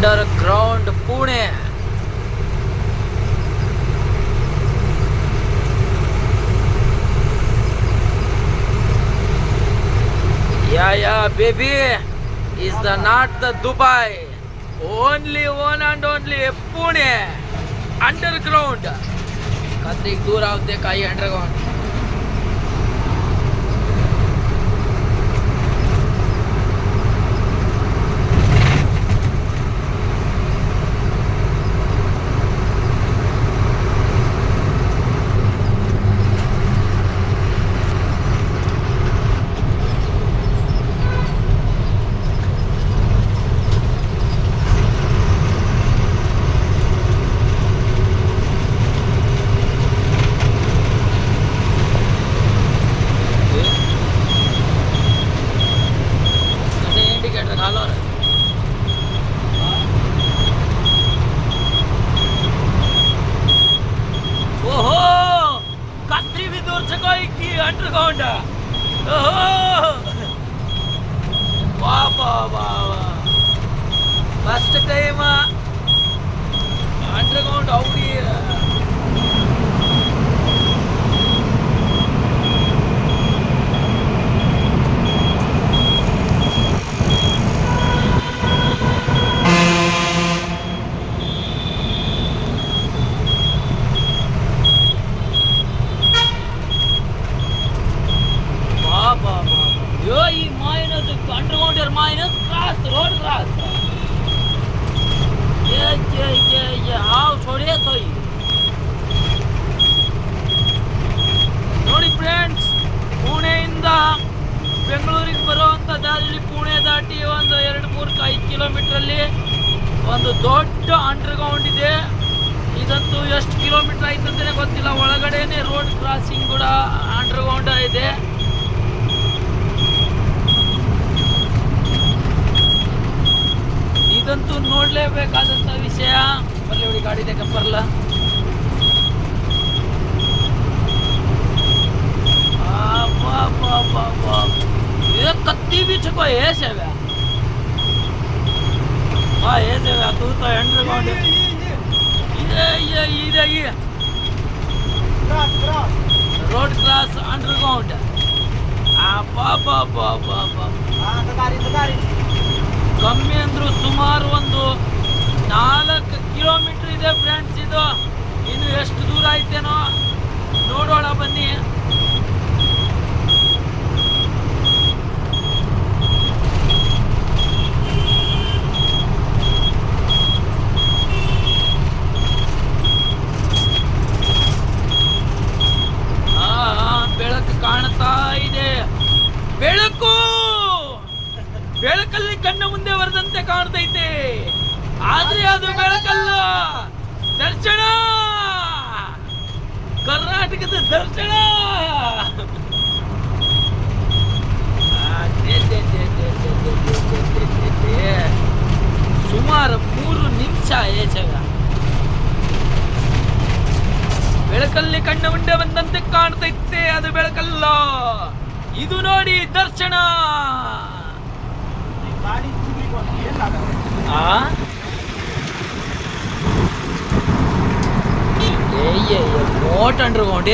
Underground Pune. Yeah, baby, is the not the Dubai, only one and only Pune underground. कतरी दूर आवते काही underground. Underground first time underground आवड़ी underground minus cross road cross ये हाव छोड़िए तो ही ನೋಡಿ ಫ್ರೆಂಡ್ಸ್, ಪುಣೆಯಿಂದ ಬೆಂಗಳೂರಿಗೆ ಬರುವಂಥ ದಾರಿಯಲ್ಲಿ ಪುಣೆ ದಾಟಿ ಒಂದು 2-3-5 ಕಿಲೋಮೀಟರ್ ಅಲ್ಲಿ ಒಂದು ದೊಡ್ಡ ಅಂಡರ್ಗ್ರೌಂಡ್ ಇದೆ. ಇದಂತೂ ಎಷ್ಟು ಕಿಲೋಮೀಟರ್ ಆಯ್ತು ಅಂತಲೇ ಗೊತ್ತಿಲ್ಲ. ಒಳಗಡೆನೆ ರೋಡ್ ಕ್ರಾಸಿಂಗ್ ಕೂಡ ಅಂಡರ್ಗ್ರೌಂಡ್ ಇದೆ. ಇದಂತೂ ನೋಡಲೇಬೇಕಾದಂಥ ವಿಷಯ. ಬರಲಿ ಹುಡಿ ಗಾಡಿ ತೆಗೆ ಬರಲ್ಲ. ये कत्ती भी छको ये सेवा हाँ ये सेवा तू तो अंडरग्राउंड ये रोड क्रास अंडरग्राउंड ಕಮ್ಮಿ ಅಂದರೂ ಸುಮಾರು ಒಂದು 4 ಕಿಲೋಮೀಟರ್ ಇದೆ ಫ್ರೆಂಡ್ಸ್. ಇದು ಇನ್ನು ಎಷ್ಟು ದೂರ ಐತೇನೋ ನೋಡೋಣ ಬನ್ನಿ. ಬೆಳಕು ಕಾಣ್ತಾ ಇದೆ. ಬೆಳಕಲ್ಲಿ ಕಣ್ಣ ಮುಂದೆ ಬರದಂತೆ ಕಾಣ್ತೈತೆ, ಆದ್ರೆ ಅದು ಬೆಳಕಲ್ಲ. ದರ್ಶನ, ಕರ್ನಾಟಕದ ದರ್ಶನ. ಸುಮಾರು 3 ನಿಮಿಷ ಬೆಳಕಲ್ಲಿ ಕಣ್ಣ ಮುಂದೆ ಬಂದಂತೆ ಕಾಣ್ತೈತೆ, ಅದು ಬೆಳಕಲ್ಲ. ಇದು ನೋಡಿ ದರ್ಶನ. मोट अंडरग्राउंड